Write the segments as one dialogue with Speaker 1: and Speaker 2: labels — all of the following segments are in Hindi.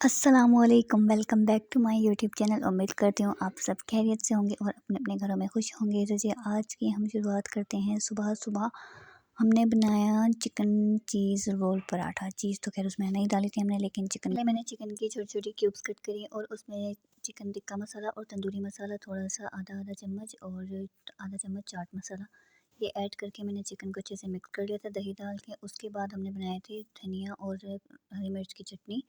Speaker 1: अस्सलामुअलैकुम, welcome back to my YouTube channel. उम्मीद करती हूँ आप सब खैरियत से होंगे और अपने अपने घरों में खुश होंगे। तो जी आज की हम शुरुआत करते हैं। सुबह सुबह हमने बनाया चिकन चीज़ रोल पराठा। चीज़ तो खैर उसमें नहीं डाली थी हमने, लेकिन चिकन में मैंने चिकन की छोटी छोटी क्यूब्स कट करी और उसमें चिकन टिक्का मसाला और तंदूरी मसाला थोड़ा सा आधा आधा चम्मच और आधा चम्मच चाट मसाला ये ऐड करके मैंने चिकन को अच्छे से मिक्स कर लिया था दही डाल के। उसके बाद हमने बनाए थे धनिया और हरी मिर्च की चटनी।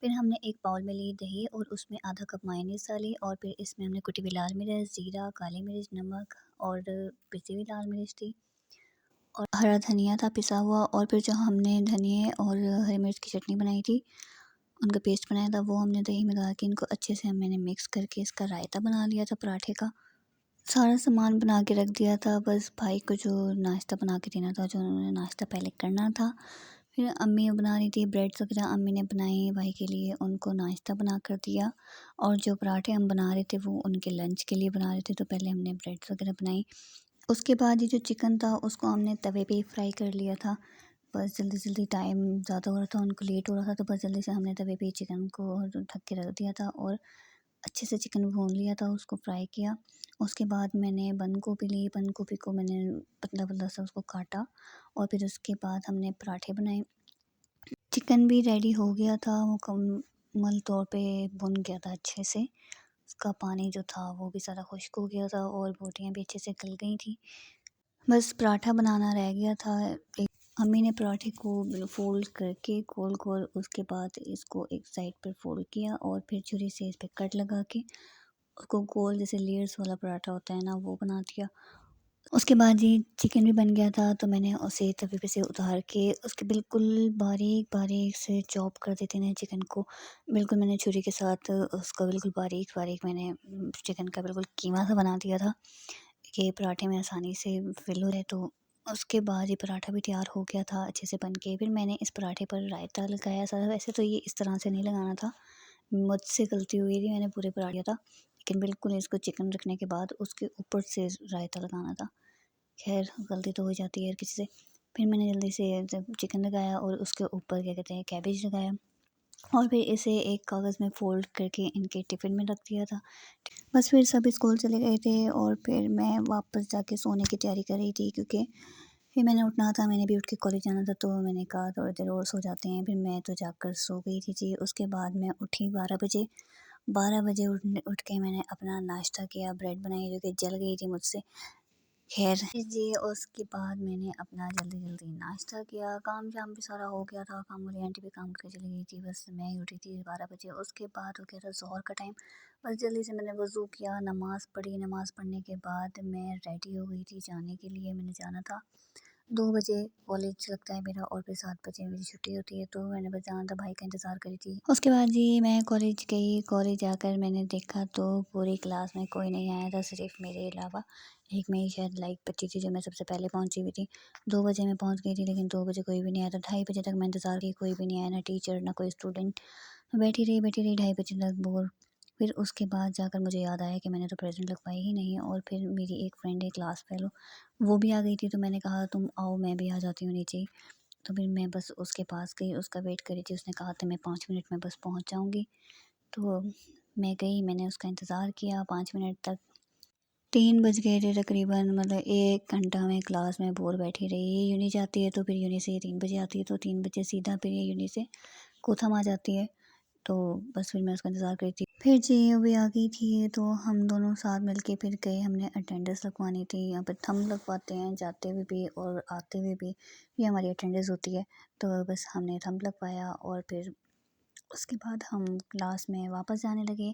Speaker 1: फिर हमने एक बाउल में ली दही और उसमें आधा कप मायोनीज़ डाली और फिर इसमें हमने कुटी हुई लाल मिर्च, ज़ीरा, काली मिर्च, नमक और पिसी हुई लाल मिर्च थी और हरा धनिया था पिसा हुआ। और फिर जो हमने धनिया और हरी मिर्च की चटनी बनाई थी, उनका पेस्ट बनाया था, वो हमने दही मिला के इनको अच्छे से मैंने मिक्स करके इसका रायता बना लिया था पराठे का। सारा सामान बना के रख दिया था, बस भाई को जो नाश्ता बना के देना था, जो उन्होंने नाश्ता पहले करना था। फिर अम्मी बना रही थी ब्रेड्स वगैरह, अम्मी ने बनाई भाई के लिए, उनको नाश्ता बना कर दिया। और जो पराठे हम बना रहे थे वो उनके लंच के लिए बना रहे थे, तो पहले हमने ब्रेड्स वगैरह बनाई। उसके बाद ये जो चिकन था उसको हमने तवे पे ही फ्राई कर लिया था। बस जल्दी जल्दी टाइम ज़्यादा हो रहा था, उनको लेट हो रहा था, तो बस जल्दी से हमने तवे पे ही चिकन को ढक के रख दिया था और अच्छे से चिकन भून लिया था, उसको फ्राई किया। उसके बाद मैंने बंद गोभी ली, बंद गोभी को मैंने पतला पतला सा उसको काटा और फिर उसके बाद हमने पराठे बनाए। चिकन भी रेडी हो गया था, मुकम्मल तौर पे भुन गया था अच्छे से। उसका पानी जो था वो भी सारा खुश्क हो गया था और बोटियाँ भी अच्छे से गल गई थी। बस पराठा बनाना रह गया था। एक अम्मी ने पराठे को फ़ोल्ड करके गोल गोल, उसके बाद इसको एक साइड पर फ़ोल्ड किया और फिर छुरी से इस पे कट लगा के उसको गोल जैसे लेयर्स वाला पराठा होता है ना, वो बना दिया। उसके बाद जी चिकन भी बन गया था, तो मैंने उसे तवे पे से उतार के उसके बिल्कुल बारीक बारीक से चॉप कर देते हैं चिकन को। बिल्कुल मैंने छुरी के साथ उसको बिल्कुल बारीक बारीक मैंने चिकन का बिल्कुल कीमा सा बना दिया था कि पराठे में आसानी से फिल हो जाए। तो उसके बाद ये पराठा भी तैयार हो गया था अच्छे से बन के। फिर मैंने इस पराठे पर रायता लगाया सारा। वैसे तो ये इस तरह से नहीं लगाना था, मुझसे गलती हुई थी, मैंने पूरे पराठे था, लेकिन बिल्कुल इसको चिकन रखने के बाद उसके ऊपर से रायता लगाना था। खैर गलती तो हो जाती है हर किसी से। फिर मैंने जल्दी से जब चिकन लगाया और उसके ऊपर क्या कहते हैं कैबेज लगाया और फिर इसे एक कागज़ में फ़ोल्ड करके इनके टिफ़िन में रख दिया था। बस फिर सब स्कूल चले गए थे और फिर मैं वापस जाके सोने की तैयारी कर रही थी, क्योंकि फिर मैंने उठना था, मैंने भी उठ के कॉलेज जाना था, तो मैंने कहा थोड़ी देर और सो जाते हैं। फिर मैं तो जाकर सो गई थी जी। उसके बाद मैं उठी 12 बजे। 12 बजे उठ के मैंने अपना नाश्ता किया, ब्रेड बनाई जो कि जल गई थी मुझसे। खैर जी, उसके बाद मैंने अपना जल्दी जल्दी नाश्ता किया, काम शाम भी सारा हो गया था, काम वाली आंटी भी काम करके चली गई थी, बस मैं ही उठी थी 12 बजे। उसके बाद हो गया था ज़ोहर का टाइम। बस जल्दी से मैंने वज़ू किया, नमाज़ पढ़ी, नमाज़ पढ़ने के बाद मैं रेडी हो गई थी जाने के लिए। मैंने जाना था 2 बजे कॉलेज लगता है मेरा और फिर 7 बजे मेरी छुट्टी होती है, तो मैंने बस जाना था, भाई का इंतज़ार करी थी। उसके बाद जी मैं कॉलेज गई। कॉलेज जाकर मैंने देखा तो पूरी क्लास में कोई नहीं आया था, सिर्फ मेरे अलावा एक मेरी शायद लाइक बच्ची थी जो मैं सबसे पहले पहुंची हुई थी। 2 बजे मैं पहुंच गई थी, लेकिन 2 बजे कोई भी नहीं आया था। 2:30 बजे तक मैं इंतज़ार की, कोई भी नहीं आया, ना टीचर ना कोई स्टूडेंट। बैठी रही 2:30 बजे तक बोर। फिर उसके बाद जाकर मुझे याद आया कि मैंने तो प्रेजेंट लगवाई ही नहीं है। और फिर मेरी एक फ्रेंड है क्लास फेलो, वो भी आ गई थी, तो मैंने कहा तुम आओ मैं भी आ जाती हूँ नीचे ही। तो फिर मैं बस उसके पास गई, उसका वेट करी थी, उसने कहा था मैं 5 मिनट में बस पहुँच जाऊँगी। तो मैं गई, मैंने उसका इंतज़ार किया 5 मिनट तक। 3 बज गए थे तकरीबन, मतलब 1 घंटा मैं क्लास में बोर बैठी रही। ये यूनी जाती है तो फिर यूनी से ये 3 बजे आती है, तो 3 बजे सीधा फिर ये यूनी से कोथम आ जाती है। तो बस फिर मैं उसका इंतज़ार करी थी। फिर जी वो भी आ गई थी, तो हम दोनों साथ मिलके फिर गए। हमने अटेंडेंस लगवानी थी, यहाँ पे थंब लगवाते हैं जाते हुए भी और आते हुए भी, ये हमारी अटेंडेंस होती है। तो बस हमने थंब लगवाया और फिर उसके बाद हम क्लास में वापस जाने लगे।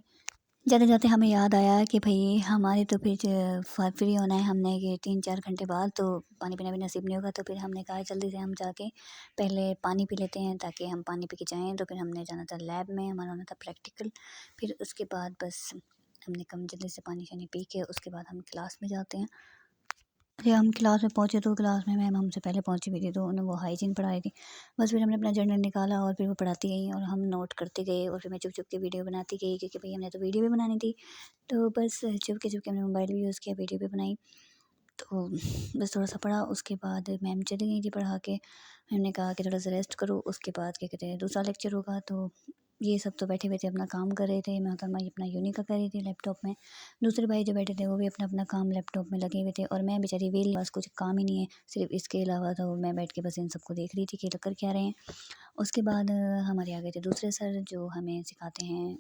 Speaker 1: जाते जाते हमें याद आया कि भाई हमारे तो फिर फ्री होना है हमने, कि 3-4 घंटे बाद तो पानी पीना भी नसीब नहीं होगा। तो फिर हमने कहा जल्दी से हम जाके पहले पानी पी लेते हैं ताकि हम पानी पी के जाएँ। तो फिर हमने जाना था लैब में, हमारा होना था प्रैक्टिकल। फिर उसके बाद बस हमने कम जल्दी से पानी शानी पी के उसके बाद हम क्लास में जाते हैं। जब हम क्लास में पहुँचे तो क्लास में मैम हमसे पहले पहुँची हुई थी, तो उन्हें वो हाइजीन पढ़ा रही थी। बस फिर हमने अपना जर्नल निकाला और फिर वो पढ़ाती गई और हम नोट करते गए और फिर मैं चुप चुप के वीडियो बनाती गई, क्योंकि भाई हमने तो वीडियो भी बनानी थी। तो बस चुपके चुपके हमने मोबाइल भी यूज़ किया, वीडियो भी बनाई। तो बस थोड़ा सा पढ़ा, उसके बाद मैम चली गई थी पढ़ा के। मैम ने कहा कि थोड़ा सा रेस्ट करो, उसके बाद क्या कहते हैं दूसरा लेक्चर होगा। तो ये सब तो बैठे बैठे अपना काम कर रहे थे। मोहतरमा अपना यूनी का कर रही थी लैपटॉप में। दूसरे भाई जो बैठे थे वो भी अपना अपना काम लैपटॉप में लगे हुए थे, और मैं बेचारी वेली, बस कुछ काम ही नहीं है सिर्फ इसके अलावा, तो मैं बैठ के बस इन सबको देख रही थी कि कर क्या रहे हैं। उसके बाद हमारे आ गए थे दूसरे सर जो हमें सिखाते हैं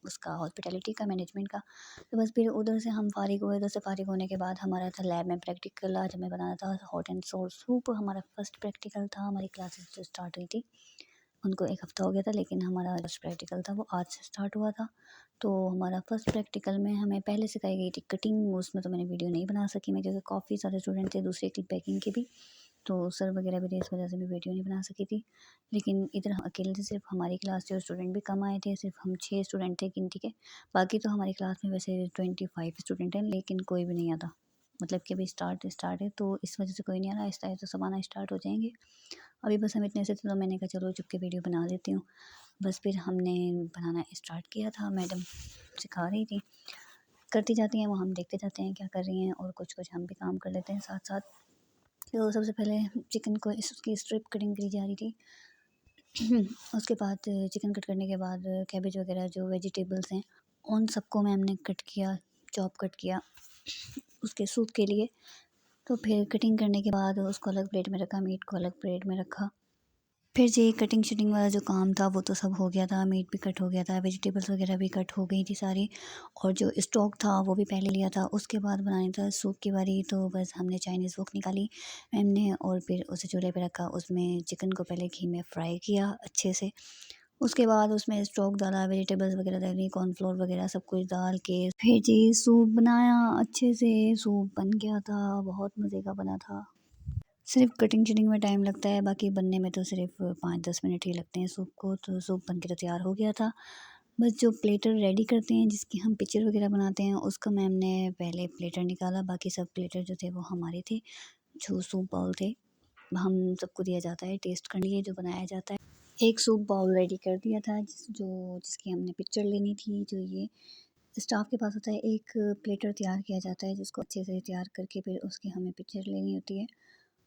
Speaker 1: उसका हॉस्पिटैलिटी का, मैनेजमेंट का। तो बस फिर उधर से हम फ़ारिग हुए। उधर से फ़ारिग होने के बाद हमारा था लैब में प्रैक्टिकल। आज हमें बनाना था हॉट एंड सोर सूप। हमारा फर्स्ट प्रैक्टिकल था। हमारी क्लासेस जो स्टार्ट हुई थी उनको 1 हफ़्ता हो गया था, लेकिन हमारा फर्स्ट प्रैक्टिकल था वो आज से स्टार्ट हुआ था। तो हमारा फर्स्ट प्रैक्टिकल में हमें पहले सिखाई गई थी कटिंग। उसमें तो मैंने वीडियो नहीं बना सकी मैं, क्योंकि काफ़ी सारे स्टूडेंट थे दूसरे क्लिप पैकिंग के भी, तो सर वगैरह भी थे, इस वजह से भी वीडियो नहीं बना सकी थी। लेकिन इधर अकेले से सिर्फ हमारी क्लास से, और स्टूडेंट भी कम आए थे, सिर्फ हम 6 स्टूडेंट थे गिनती के। बाकी तो हमारी क्लास में वैसे 25 स्टूडेंट हैं, लेकिन कोई भी नहीं आता। मतलब कि अभी स्टार्ट है, तो इस वजह से कोई नहीं आ रहा। आहिस्ता आहिस्ता सब आना स्टार्ट हो जाएंगे। अभी बस हम इतने से थे, तो मैंने कहा चलो चुप के वीडियो बना लेती हूँ। बस फिर हमने बनाना स्टार्ट किया था। मैडम सिखा रही थी, करती जाती हैं वो, हम देखते जाते हैं क्या कर रही हैं, और कुछ कुछ हम भी काम कर लेते हैं साथ साथ। तो सबसे पहले चिकन को इसकी स्ट्रिप कटिंग करी जा रही थी। उसके बाद चिकन कट करने के बाद कैबेज वगैरह जो वेजिटेबल्स हैं उन सबको मैम ने कट किया, चॉप कट किया उसके सूप के लिए। तो फिर कटिंग करने के बाद उसको अलग प्लेट में रखा, मीट को अलग प्लेट में रखा। फिर जी कटिंग शटिंग वाला जो काम था वो तो सब हो गया था। मीट भी कट हो गया था, वेजिटेबल्स वगैरह भी कट हो गई थी सारी, और जो स्टॉक था वो भी पहले लिया था। उसके बाद बनानी था सूप की बारी। तो बस हमने चाइनीज़ वोक निकाली मैम ने, और फिर उसे चूल्हे पे रखा। उसमें चिकन को पहले घी में फ्राई किया अच्छे से। उसके बाद उसमें स्टॉक डाला, वेजिटेबल्स वगैरह डाली, कॉर्नफ्लोर वगैरह सब कुछ डाल के फिर जी सूप बनाया अच्छे से। सूप बन गया था, बहुत मज़े का बना था। सिर्फ कटिंग शटिंग में टाइम लगता है, बाकी बनने में तो सिर्फ 5-10 मिनट ही लगते हैं सूप को। तो सूप बन के तो तैयार हो गया था। बस जो प्लेटर रेडी करते हैं जिसकी हम पिक्चर वगैरह बनाते हैं, उसका मैम ने पहले प्लेटर निकाला। बाकी सब प्लेटर जो थे वो हमारे थे, जो सूप बाउल थे हम सबको दिया जाता है टेस्ट करने के लिए जो बनाया जाता है। एक सूप बाउल रेडी कर दिया था जिसकी हमने पिक्चर लेनी थी। जो ये स्टाफ के पास होता है, एक प्लेटर तैयार किया जाता है जिसको अच्छे से तैयार करके फिर उसकी हमें पिक्चर लेनी होती है।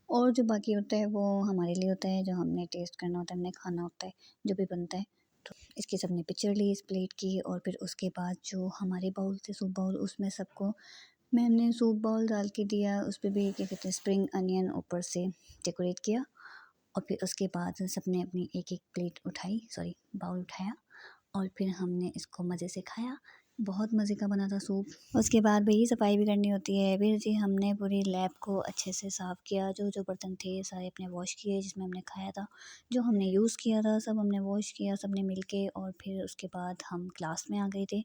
Speaker 1: और जो बाकी होता है वो हमारे लिए होता है, जो हमने टेस्ट करना होता है, हमने खाना होता है जो भी बनता है। तो इसकी सबने पिक्चर ली इस प्लेट की, और फिर उसके बाद जो हमारे बाउल थे सूप बाउल, उसमें सबको मैम ने सूप बाउल डाल के दिया। उस पर भी क्या कहते हैं स्प्रिंग अनियन ऊपर से डेकोरेट किया। और फिर उसके बाद सबने अपनी एक एक प्लेट उठाई, सॉरी बाउल उठाया, और फिर हमने इसको मज़े से खाया। बहुत मज़े का बना था सूप। उसके बाद भई सफाई भी करनी होती है। फिर जी हमने पूरी लैब को अच्छे से साफ़ किया। जो जो बर्तन थे सारे अपने वॉश किए जिसमें हमने खाया था। जो हमने यूज़ किया था सब हमने वॉश किया सबने मिल के। और फिर उसके बाद हम क्लास में आ गए थे।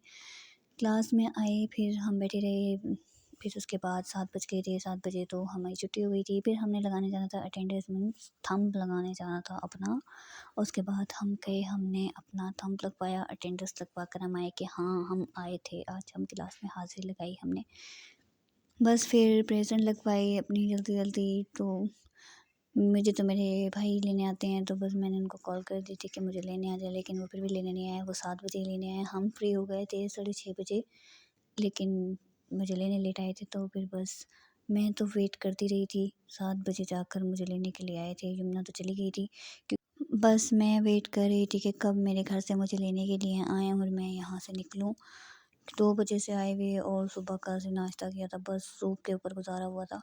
Speaker 1: क्लास में आए, फिर हम बैठे रहे। फिर उसके बाद 7 बज गए थे। 7 बजे तो हमारी छुट्टी हो गई थी। फिर हमने लगाने जाना था अटेंडेंस मीन्स थंब लगाने जाना था अपना। उसके बाद हम गए, हमने अपना थंब लगवाया, अटेंडेंस लगवा कर हम आए कि हाँ हम आए थे, आज हम क्लास में हाज़िरी लगाई हमने। बस फिर प्रेज़ेंट लगवाई अपनी जल्दी जल्दी। तो मुझे तो मेरे भाई लेने आते हैं, तो बस मैंने उनको कॉल कर दी थी कि मुझे लेने आ जाए, लेकिन वो फिर भी लेने नहीं आए। वो 7 बजे लेने आए। हम फ्री हो गए थे 6:30 बजे, लेकिन मुझे लेने लेट आए थे। तो फिर बस मैं तो वेट करती रही थी। 7 बजे जाकर मुझे लेने के लिए आए थे। यमुना तो चली गई थी। बस मैं वेट कर रही थी कि कब मेरे घर से मुझे लेने के लिए आएँ और मैं यहाँ से निकलूँ। 2 बजे से आए हुए, और सुबह का से नाश्ता किया था, बस सूप के ऊपर गुज़ारा हुआ था।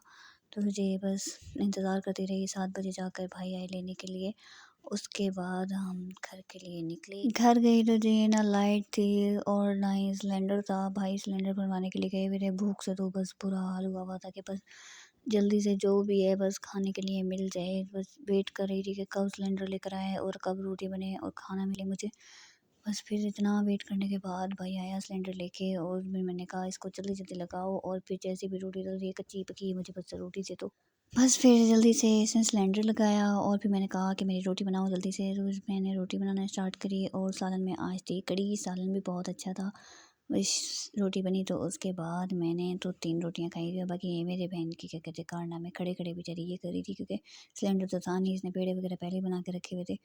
Speaker 1: तो मुझे बस इंतज़ार करती रही। 7 बजे जाकर भाई आए लेने के लिए। उसके बाद हम घर के लिए निकले। घर गई तो जी ना लाइट थी और ना ही सिलेंडर था। भाई सिलेंडर भरवाने के लिए गए हुए थे। भूख से तो बस बुरा हाल हुआ हुआ था कि बस जल्दी से जो भी है बस खाने के लिए मिल जाए। बस वेट कर रही थी कि कब सिलेंडर लेकर आए और कब रोटी बने और खाना मिले मुझे। बस फिर इतना वेट करने के बाद भाई आया सिलेंडर लेके, और फिर मैंने कहा इसको जल्दी जल्दी लगाओ। और फिर जैसे भी रोटी डल रही है कच्ची पकी मुझे बस रोटी से, तो बस फिर जल्दी से इसने सिलेंडर लगाया। और फिर मैंने कहा कि मेरी रोटी बनाओ जल्दी से। तो मैंने रोटी बनाना स्टार्ट करी, और सालन में आज थी कड़ी। सालन भी बहुत अच्छा था। बस रोटी बनी तो उसके बाद मैंने तो 3 रोटियां खाई थी। बाकी ये मेरे बहन की क्या कहते हैं कारनामे खड़े खड़े बेचारी ये कर रही थी, क्योंकि सिलेंडर तो था नहीं, इसने पेड़े वगैरह पहले ही बना के रखे हुए थे।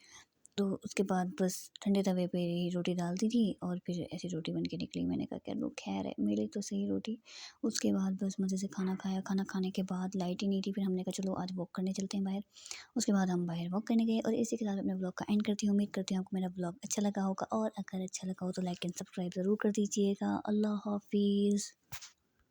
Speaker 1: तो उसके बाद बस ठंडे तवे पे ही रोटी डाल दी थी और फिर ऐसी रोटी बन के निकली। मैंने कहा क्या वो खैर है, मिली तो सही रोटी। उसके बाद बस मज़े से खाना खाया। खाना खाने के बाद लाइट ही नहीं थी, फिर हमने कहा चलो आज वॉक करने चलते हैं बाहर। उसके बाद हम बाहर वॉक करने गए और इसी के साथ अपने ब्लॉग का एंड करती हूँ। उम्मीद करती हूँ आपको मेरा ब्लॉग अच्छा लगा होगा और अगर अच्छा लगा हो तो लाइक एंड सब्सक्राइब ज़रूर कर दीजिएगा। अल्लाह हाफ़िज़।